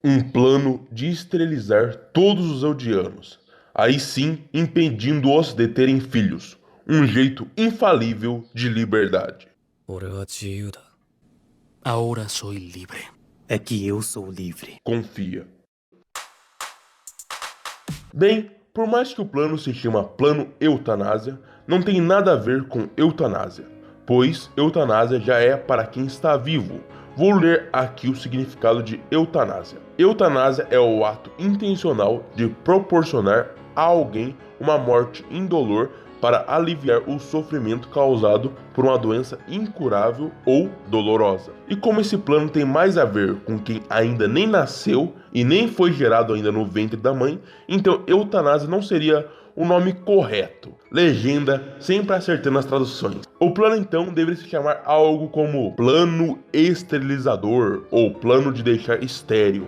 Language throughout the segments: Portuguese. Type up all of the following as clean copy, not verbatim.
Um plano de esterilizar todos os Eldianos, aí sim impedindo-os de terem filhos. Um jeito infalível de liberdade. 俺は自由だ。Ahora soy libre. É que eu sou livre. Confia. Bem, por mais que o plano se chama Plano Eutanásia, não tem nada a ver com eutanásia, pois eutanásia já é para quem está vivo. Vou ler aqui o significado de eutanásia. Eutanásia é o ato intencional de proporcionar a alguém uma morte indolor para aliviar o sofrimento causado por uma doença incurável ou dolorosa. E como esse plano tem mais a ver com quem ainda nem nasceu e nem foi gerado ainda no ventre da mãe, então eutanásia não seria o nome correto. Legenda sempre acertando as traduções. O plano então deveria se chamar algo como plano esterilizador ou plano de deixar estéril.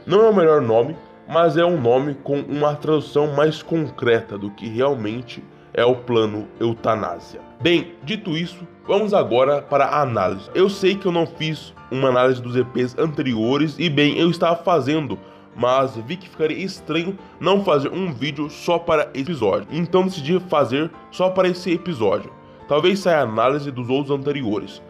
Não é o melhor nome, mas é um nome com uma tradução mais concreta do que realmente é o plano eutanásia. Bem, dito isso, vamos agora para a análise. Eu sei que eu não fiz uma análise dos EPs anteriores e bem, eu estava fazendo, mas vi que ficaria estranho não fazer um vídeo só para esse episódio. Então decidi fazer só para esse episódio. Talvez saia a análise dos outros anteriores,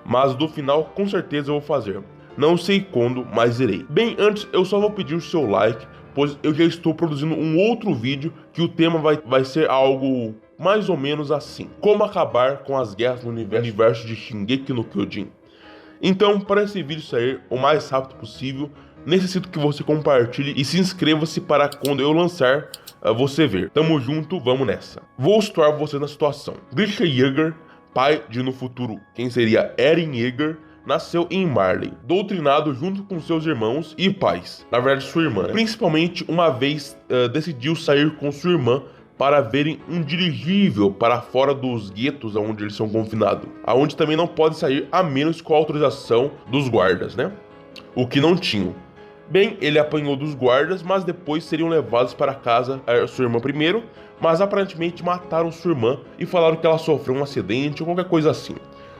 mas do final com certeza eu vou fazer. Não sei quando, mas irei. Bem, antes eu só vou pedir o seu like, pois eu já estou produzindo um outro vídeo que o tema vai ser algo mais ou menos assim: como acabar com as guerras no universo de Shingeki no Kyojin. Então, para esse vídeo sair o mais rápido possível, necessito que você compartilhe e se inscreva-se para quando eu lançar, você ver. Tamo junto, vamos nessa. Vou situar você na situação. Grisha Yeager, pai de no futuro quem seria Eren Yeager, nasceu em Marley, doutrinado junto com seus irmãos e pais, na verdade sua irmã, né? Principalmente uma vez decidiu sair com sua irmã para verem um dirigível para fora dos guetos onde eles são confinados, aonde também não pode sair a menos com a autorização dos guardas, né? O que não tinham. Bem, ele apanhou dos guardas, mas depois seriam levados para casa, sua irmã primeiro, mas aparentemente mataram sua irmã e falaram que ela sofreu um acidente ou qualquer coisa assim,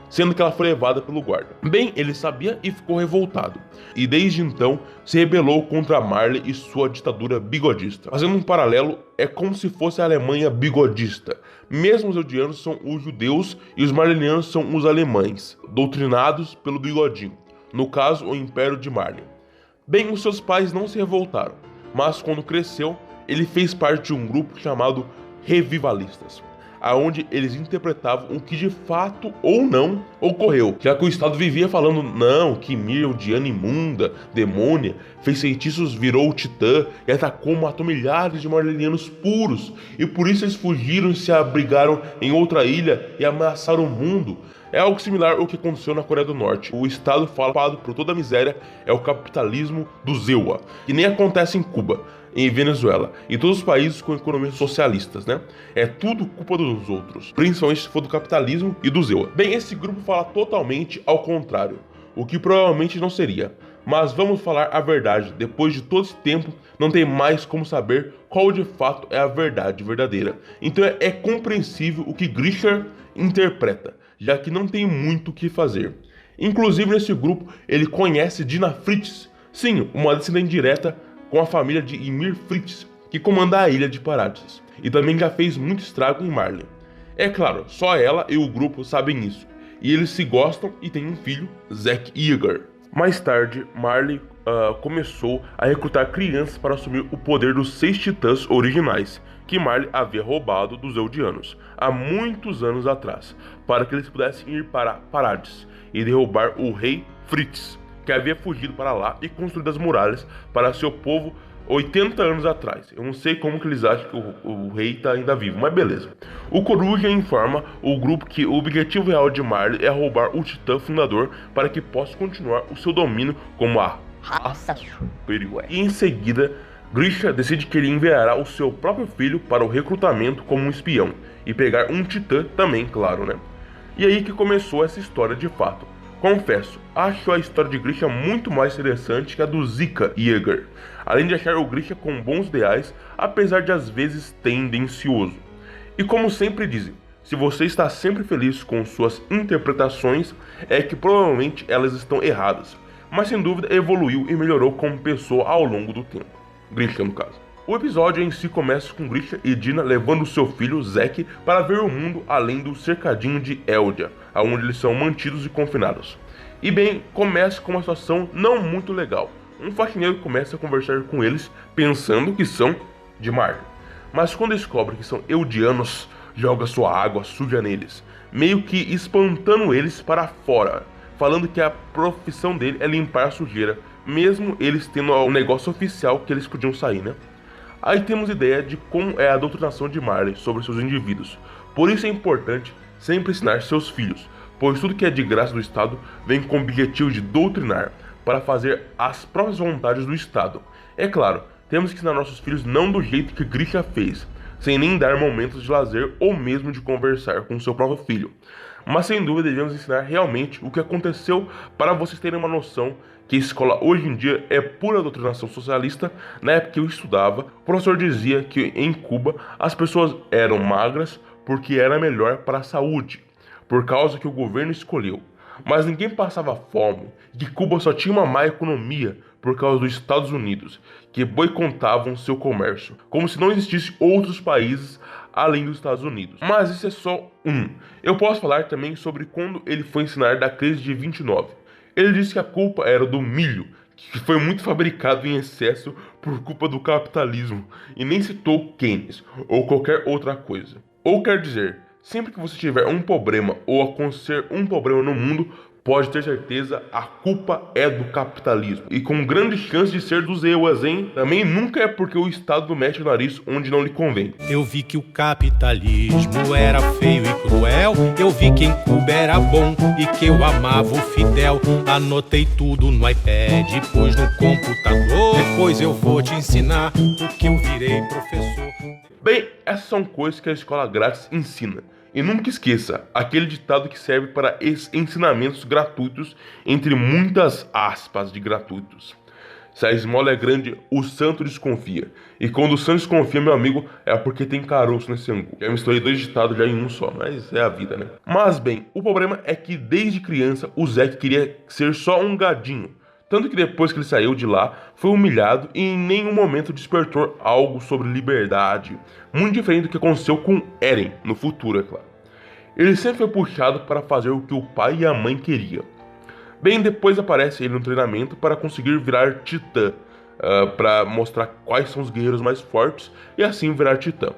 sendo que ela foi levada pelo guarda. Bem, ele sabia e ficou revoltado, e desde então se rebelou contra Marley e sua ditadura bigodista. Fazendo um paralelo, é como se fosse a Alemanha bigodista. Mesmo os eldianos são os judeus e os marlenianos são os alemães, doutrinados pelo bigodinho, no caso o Império de Marley. Bem, os seus pais não se revoltaram, mas quando cresceu, ele fez parte de um grupo chamado Revivalistas, aonde eles interpretavam o que de fato ou não ocorreu, já que o Estado vivia falando não, que Ymir, Diana imunda, demônia, fez feitiços, virou titã e atacou, matou milhares de marlenianos puros, e por isso eles fugiram e se abrigaram em outra ilha e ameaçaram o mundo. É algo similar ao que aconteceu na Coreia do Norte. O Estado falado por toda a miséria é o capitalismo do Zewa, que nem acontece em Cuba, em Venezuela e todos os países com economias socialistas, né? É tudo culpa dos outros, principalmente se for do capitalismo e do Zewa. Bem, esse grupo fala totalmente ao contrário, o que provavelmente não seria. Mas vamos falar a verdade, depois de todo esse tempo, não tem mais como saber qual de fato é a verdade verdadeira. Então é compreensível o que Grisha interpreta, já que não tem muito o que fazer. Inclusive nesse grupo ele conhece Dina Fritz, sim, uma descendente direta com a família de Ymir Fritz, que comanda a ilha de Parádis, e também já fez muito estrago em Marley. É claro, só ela e o grupo sabem isso, e eles se gostam e têm um filho, Zack Yeager. Mais tarde, Marley começou a recrutar crianças para assumir o poder dos 6 titãs originais, que Marley havia roubado dos Eldianos há muitos anos atrás, para que eles pudessem ir para Parádis e derrubar o rei Fritz, que havia fugido para lá e construído as muralhas para seu povo 80 anos atrás. Eu não sei como que eles acham que o rei está ainda vivo, mas beleza. O Coruja informa o grupo que o objetivo real de Marley é roubar o titã fundador para que possa continuar o seu domínio como a raça superior. E em seguida, Grisha decide que ele enviará o seu próprio filho para o recrutamento como um espião e pegar um titã também, claro, né? E aí que começou essa história de fato. Confesso, acho a história de Grisha muito mais interessante que a do Zika Yeager, além de achar o Grisha com bons ideais, apesar de às vezes tendencioso. E como sempre dizem, se você está sempre feliz com suas interpretações, é que provavelmente elas estão erradas, mas sem dúvida evoluiu e melhorou como pessoa ao longo do tempo. Grisha, no caso. O episódio em si começa com Grisha e Dina levando seu filho, Zack, para ver o mundo além do cercadinho de Eldia, onde eles são mantidos e confinados. E bem, começa com uma situação não muito legal. Um faxineiro começa a conversar com eles, pensando que são de Marley. Mas quando descobre que são eldianos, joga sua água suja neles, meio que espantando eles para fora, falando que a profissão dele é limpar a sujeira, mesmo eles tendo um negócio oficial que eles podiam sair, né? Aí temos ideia de como é a doutrinação de Marley sobre seus indivíduos. Por isso é importante sempre ensinar seus filhos, pois tudo que é de graça do Estado vem com o objetivo de doutrinar, para fazer as próprias vontades do Estado. É claro, temos que ensinar nossos filhos não do jeito que Grisha fez, sem nem dar momentos de lazer ou mesmo de conversar com seu próprio filho. Mas sem dúvida devemos ensinar realmente o que aconteceu para vocês terem uma noção que a escola hoje em dia é pura doutrinação socialista. Na época que eu estudava, o professor dizia que em Cuba as pessoas eram magras porque era melhor para a saúde, por causa que o governo escolheu. Mas ninguém passava fome, que Cuba só tinha uma má economia por causa dos Estados Unidos, que boicotavam seu comércio, como se não existissem outros países além dos Estados Unidos. Mas isso é só um. Eu posso falar também sobre quando ele foi ensinar da crise de 29. Ele disse que a culpa era do milho, que foi muito fabricado em excesso por culpa do capitalismo, e nem citou Keynes ou qualquer outra coisa. Ou quer dizer, sempre que você tiver um problema ou acontecer um problema no mundo, pode ter certeza, a culpa é do capitalismo. E com grande chance de ser dos EUAs, hein? Também nunca é porque o Estado mete o nariz onde não lhe convém. Eu vi que o capitalismo era feio e cruel. Eu vi que em Cuba era bom e que eu amava o Fidel. Anotei tudo no iPad, pus no computador. Depois eu vou te ensinar porque eu virei professor. Bem, essas são coisas que a escola grátis ensina. E nunca esqueça, aquele ditado que serve para ensinamentos gratuitos, entre muitas aspas de gratuitos. Se a esmola é grande, o santo desconfia. E quando o santo desconfia, meu amigo, é porque tem caroço nesse angu. Já misturei dois ditados já em um só, mas é a vida, né? Mas bem, o problema é que desde criança o Zack queria ser só um gadinho. Tanto que depois que ele saiu de lá, foi humilhado e em nenhum momento despertou algo sobre liberdade. Muito diferente do que aconteceu com Eren, no futuro, é claro. Ele sempre foi puxado para fazer o que o pai e a mãe queriam. Bem, depois aparece ele no treinamento para conseguir virar Titã, para mostrar quais são os guerreiros mais fortes e assim virar Titã.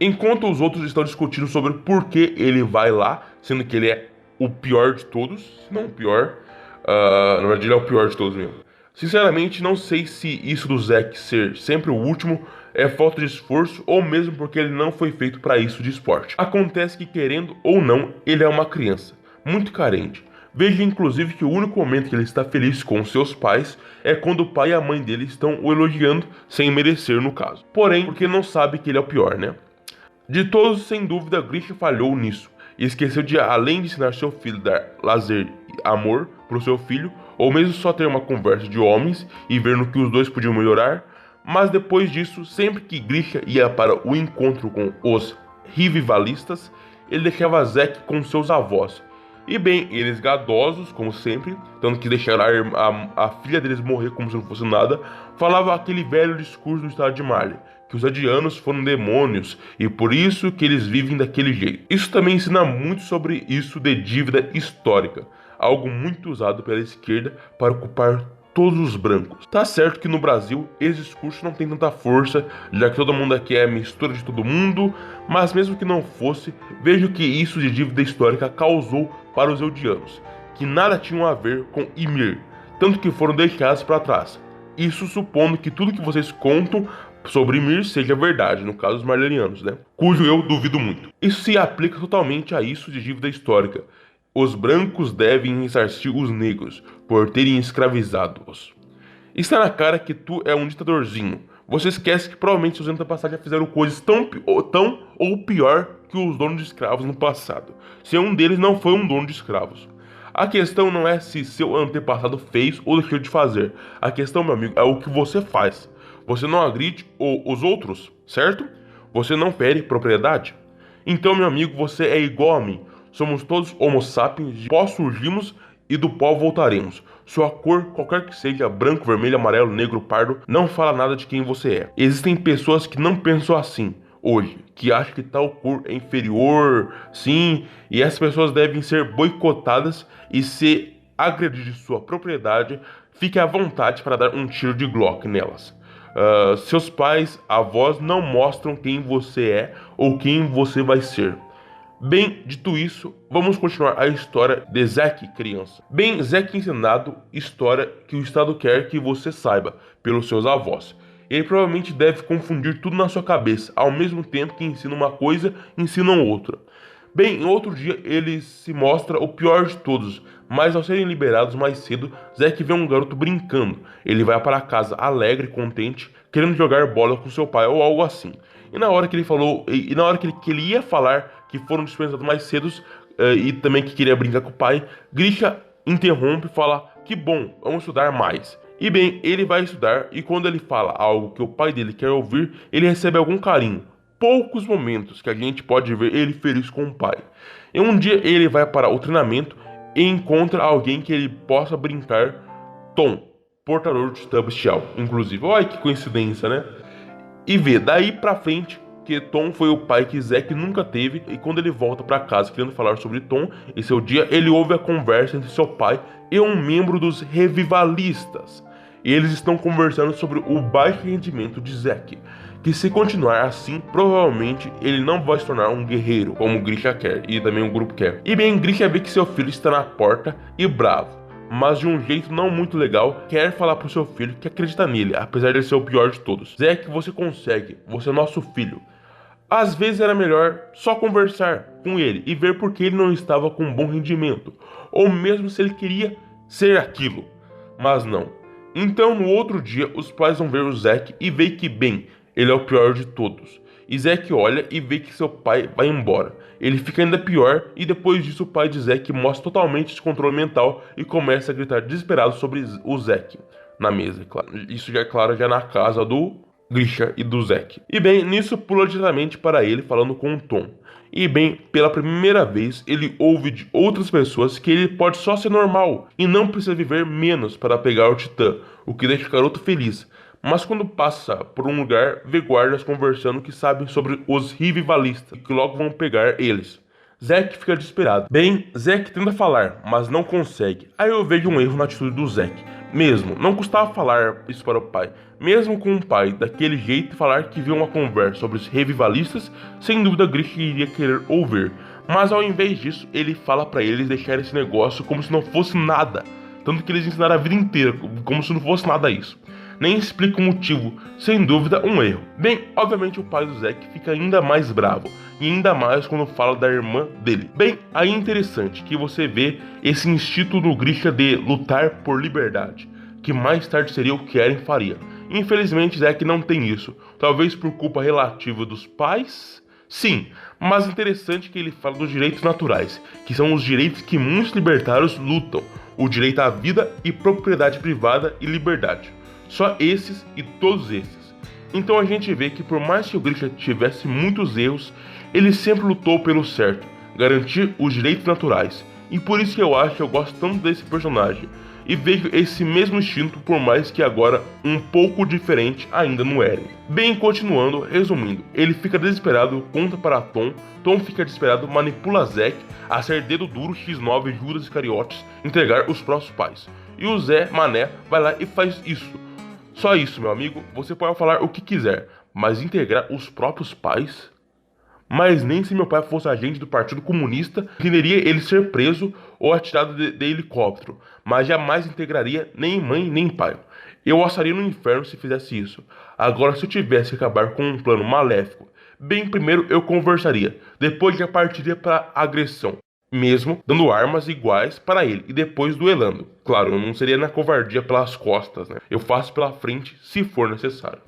Enquanto os outros estão discutindo sobre por que ele vai lá, sendo que ele é o pior de todos, se não o pior. Na verdade, ele é o pior de todos mesmo. Sinceramente, não sei se isso do Zack ser sempre o último é falta de esforço ou mesmo porque ele não foi feito para isso de esporte. Acontece que, querendo ou não, ele é uma criança, muito carente. Veja inclusive que o único momento que ele está feliz com seus pais é quando o pai e a mãe dele estão o elogiando sem merecer no caso. Porém, porque não sabe que ele é o pior, né? De todos, sem dúvida, Grisha falhou nisso. E esqueceu de, além de ensinar seu filho a dar lazer e amor para o seu filho, ou mesmo só ter uma conversa de homens e ver no que os dois podiam melhorar. Mas depois disso, sempre que Grisha ia para o encontro com os rivalistas, ele deixava Zack com seus avós. E bem, eles gadosos, como sempre, tanto que deixaram a filha deles morrer como se não fosse nada, falava aquele velho discurso do estado de Marley, que os adianos foram demônios e por isso que eles vivem daquele jeito. Isso também ensina muito sobre isso de dívida histórica, algo muito usado pela esquerda para ocupar todos os brancos. Tá certo que no Brasil esse discurso não tem tanta força, já que todo mundo aqui é mistura de todo mundo, mas mesmo que não fosse, vejo que isso de dívida histórica causou para os eldianos, que nada tinham a ver com Ymir, tanto que foram deixados para trás. Isso supondo que tudo que vocês contam sobre Ymir seja verdade, no caso dos marlenianos, né? Cujo eu duvido muito. Isso se aplica totalmente a isso de dívida histórica. Os brancos devem ressarcir os negros por terem escravizado-os. Está na cara que tu é um ditadorzinho. Você esquece que provavelmente seus antepassados já fizeram coisas tão ou pior que os donos de escravos no passado, se um deles não foi um dono de escravos. A questão não é se seu antepassado fez ou deixou de fazer. A questão, meu amigo, é o que você faz. Você não agride os outros, certo? Você não fere propriedade. Então, meu amigo, você é igual a mim. Somos todos homo sapiens, de pó surgimos e do pó voltaremos. Sua cor, qualquer que seja, branco, vermelho, amarelo, negro, pardo, não fala nada de quem você é. Existem pessoas que não pensam assim hoje, que acham que tal cor é inferior, sim, e essas pessoas devem ser boicotadas e se agredir de sua propriedade, fique à vontade para dar um tiro de Glock nelas. Seus pais, avós não mostram quem você é ou quem você vai ser. Bem, dito isso, vamos continuar a história de Zack, criança. Bem, Zack ensinado história que o Estado quer que você saiba, pelos seus avós. Ele provavelmente deve confundir tudo na sua cabeça, ao mesmo tempo que ensina uma coisa, ensinam outra. Bem, em outro dia ele se mostra o pior de todos, mas ao serem liberados mais cedo, Zack vê um garoto brincando. Ele vai para casa alegre, contente, querendo jogar bola com seu pai ou algo assim. E na hora que ele ia falar que foram dispensados mais cedo e também que queria brincar com o pai, Grisha interrompe e fala: que bom, vamos estudar mais. E bem, ele vai estudar e quando ele fala algo que o pai dele quer ouvir, ele recebe algum carinho. Poucos momentos que a gente pode ver ele feliz com o pai. E um dia ele vai para o treinamento e encontra alguém que ele possa brincar, Tom, portador de titã bestial, inclusive. Olha que coincidência, né? E vê daí pra frente que Tom foi o pai que Zack nunca teve, e quando ele volta para casa querendo falar sobre Tom e seu dia, ele ouve a conversa entre seu pai e um membro dos revivalistas. E eles estão conversando sobre o baixo rendimento de Zack, que se continuar assim, provavelmente ele não vai se tornar um guerreiro, como Grisha quer e também o grupo quer. E bem, Grisha vê que seu filho está na porta e bravo, mas de um jeito não muito legal, quer falar pro seu filho que acredita nele, apesar de ser o pior de todos. Zack, você consegue, você é nosso filho. Às vezes era melhor só conversar com ele e ver por que ele não estava com um bom rendimento, ou mesmo se ele queria ser aquilo, mas não. Então no outro dia os pais vão ver o Zack e veem que bem, ele é o pior de todos. E Zack olha e vê que seu pai vai embora. Ele fica ainda pior e depois disso o pai de Zack mostra totalmente descontrole mental e começa a gritar desesperado sobre o Zack na mesa, claro. Isso já é claro já na casa do Grisha e do Zack. E bem, nisso pula diretamente para ele falando com o Tom. E bem, pela primeira vez ele ouve de outras pessoas que ele pode só ser normal e não precisa viver menos para pegar o Titã, o que deixa o garoto feliz. Mas quando passa por um lugar, vê guardas conversando que sabem sobre os revivalistas e que logo vão pegar eles. Zack fica desesperado. Bem, Zack tenta falar, mas não consegue. Aí eu vejo um erro na atitude do Zack. Mesmo, não custava falar isso para o pai. Mesmo com o pai daquele jeito, falar que viu uma conversa sobre os revivalistas, sem dúvida Grisha iria querer ouvir. Mas ao invés disso, ele fala para eles deixar esse negócio como se não fosse nada. Tanto que eles ensinaram a vida inteira, como se não fosse nada isso. Nem explica o motivo, sem dúvida um erro. Bem, obviamente o pai do Zack fica ainda mais bravo, e ainda mais quando fala da irmã dele. Bem, aí é interessante que você vê esse instinto no Grisha de lutar por liberdade, que mais tarde seria o que Eren faria. Infelizmente Zack não tem isso, talvez por culpa relativa dos pais? Sim, mas interessante que ele fala dos direitos naturais, que são os direitos que muitos libertários lutam, o direito à vida e propriedade privada e liberdade. Só esses e todos esses. Então a gente vê que por mais que o Grisha tivesse muitos erros, ele sempre lutou pelo certo, garantir os direitos naturais. E por isso que eu acho que eu gosto tanto desse personagem. E vejo esse mesmo instinto, por mais que agora um pouco diferente ainda no Eren. Bem, continuando, resumindo, ele fica desesperado, conta para Tom, Tom fica desesperado, manipula Zack a ser dedo duro X9 Judas Iscariotes entregar os próprios pais. E o Zé Mané vai lá e faz isso. Só isso, meu amigo, você pode falar o que quiser, mas integrar os próprios pais? Mas nem se meu pai fosse agente do Partido Comunista, entenderia ele ser preso ou atirado de helicóptero, mas jamais integraria nem mãe nem pai. Eu assaria no inferno se fizesse isso. Agora, se eu tivesse que acabar com um plano maléfico, bem, primeiro eu conversaria, depois já partiria para agressão. Mesmo dando armas iguais para ele e depois duelando. Claro, eu não seria na covardia pelas costas, né? Eu faço pela frente se for necessário.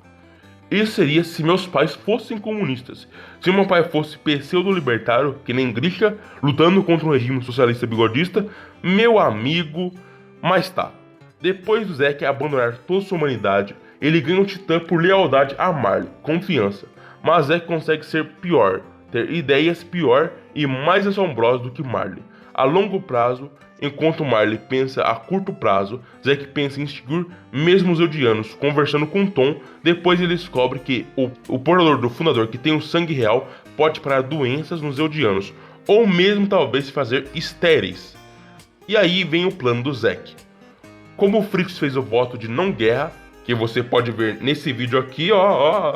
Isso seria se meus pais fossem comunistas. Se meu pai fosse pseudo-libertário, que nem Grisha, lutando contra um regime socialista bigodista, meu amigo... Mas tá, depois do Zack abandonar toda sua humanidade, ele ganha um titã por lealdade a Marley, confiança. Mas Zack consegue ser pior, ter ideias pior e mais assombrosas do que Marley. a longo prazo, enquanto Marley pensa a curto prazo. Zack pensa em extinguir mesmo os Eldianos. Conversando com Tom, depois ele descobre que o portador do fundador, que tem o sangue real, pode parar doenças nos Eldianos, ou mesmo talvez fazer estéreis. E aí vem o plano do Zack. Como o Freaks fez o voto de não guerra, que você pode ver nesse vídeo aqui,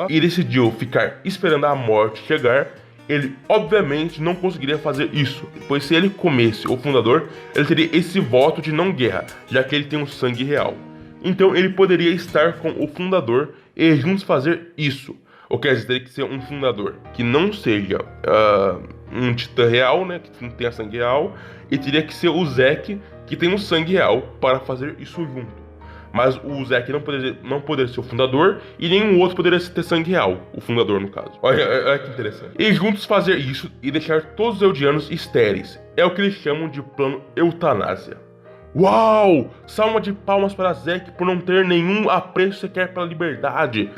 e decidiu ficar esperando a morte chegar, ele obviamente não conseguiria fazer isso, pois se ele comesse o fundador, ele teria esse voto de não guerra, já que ele tem o sangue real. Então ele poderia estar com o fundador e juntos fazer isso. Ou quer dizer, teria que ser um fundador que não seja um titã real, né, que não tenha sangue real, e teria que ser o Zack, que tem o sangue real, para fazer isso junto. Mas o Zack não poderia ser o fundador, e nenhum outro poderia ter sangue real, o fundador no caso. Olha que interessante. E juntos fazer isso e deixar todos os Eldianos estéreis. É o que eles chamam de plano eutanásia. Uau! Salva de palmas para Zack por não ter nenhum apreço sequer pela liberdade.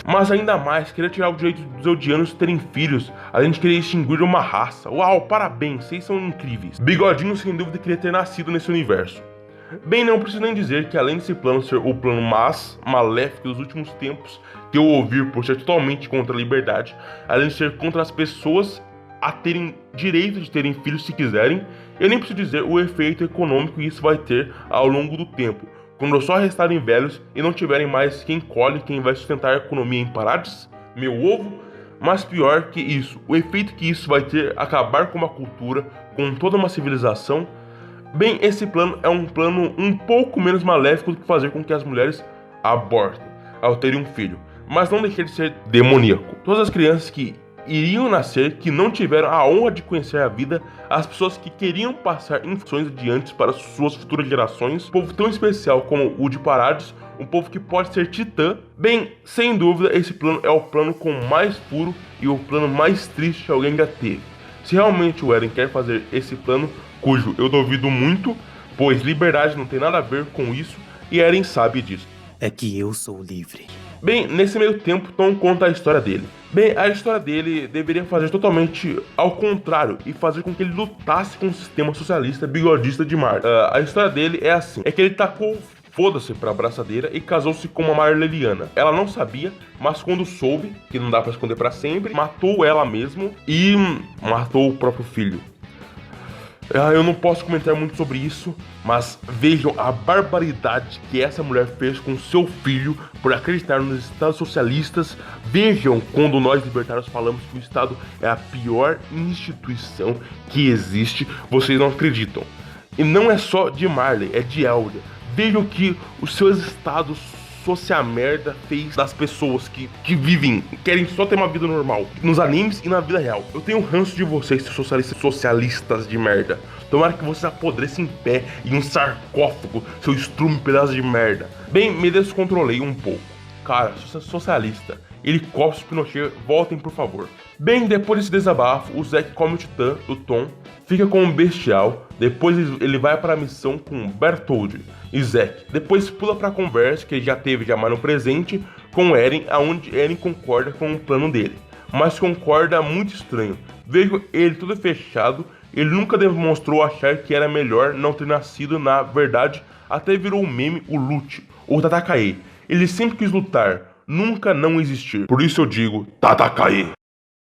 Mas ainda mais, querer tirar o direito dos Eldianos terem filhos, além de querer extinguir uma raça. Uau, parabéns, vocês são incríveis. Bigodinho sem dúvida queria ter nascido nesse universo. Bem, não preciso nem dizer que além desse plano ser o plano mais maléfico dos últimos tempos, que eu ouvi por ser totalmente contra a liberdade, além de ser contra as pessoas a terem direito de terem filhos se quiserem, eu nem preciso dizer o efeito econômico que isso vai ter ao longo do tempo, quando só restarem velhos e não tiverem mais quem colhe, quem vai sustentar a economia em Parades, meu ovo. Mas pior que isso, o efeito que isso vai ter acabar com uma cultura, com toda uma civilização. Bem, esse plano é um plano um pouco menos maléfico do que fazer com que as mulheres abortem ao terem um filho, mas não deixar de ser demoníaco. Todas as crianças que iriam nascer, que não tiveram a honra de conhecer a vida, as pessoas que queriam passar instruções adiante para suas futuras gerações, um povo tão especial como o de Parades, um povo que pode ser titã. Bem, sem dúvida, esse plano é o plano com mais puro e o plano mais triste que alguém já teve. Se realmente o Eren quer fazer esse plano, cujo eu duvido muito, pois liberdade não tem nada a ver com isso, e Eren sabe disso. É que eu sou livre. Bem, nesse meio tempo, Tom conta a história dele. Bem, a história dele deveria fazer totalmente ao contrário e fazer com que ele lutasse com o sistema socialista bigodista de Mar. A história dele é assim, é que ele tacou foda-se pra abraçadeira e casou-se com uma Marleliana. Ela não sabia, mas quando soube, que não dá pra esconder pra sempre, matou ela mesmo e matou o próprio filho. Eu não posso comentar muito sobre isso, mas vejam a barbaridade que essa mulher fez com seu filho por acreditar nos estados socialistas. Vejam quando nós libertários falamos que o Estado é a pior instituição que existe, vocês não acreditam. E não é só de Marley, é de Eldia. Vejam que os seus estados social merda fez das pessoas que vivem, querem só ter uma vida normal, nos animes e na vida real. Eu tenho ranço de vocês, socialistas de merda. Tomara que vocês apodreçam em pé em um sarcófago, seu estrume pedaço de merda. Bem, me descontrolei um pouco. Cara, socialista, helicópteros Pinochet, voltem por favor. Bem, depois desse desabafo, o Zack come o titã, o Tom, fica com um bestial, depois ele vai para a missão com Bertholdt e Zack. Depois pula para a conversa que ele já teve mais no presente com Eren, aonde Eren concorda com o plano dele, mas concorda muito estranho. Vejo ele todo fechado, ele nunca demonstrou achar que era melhor não ter nascido, na verdade, até virou um meme o Lute, ou Tatakae. Ele sempre quis lutar, nunca não existir. Por isso eu digo, Tatakae.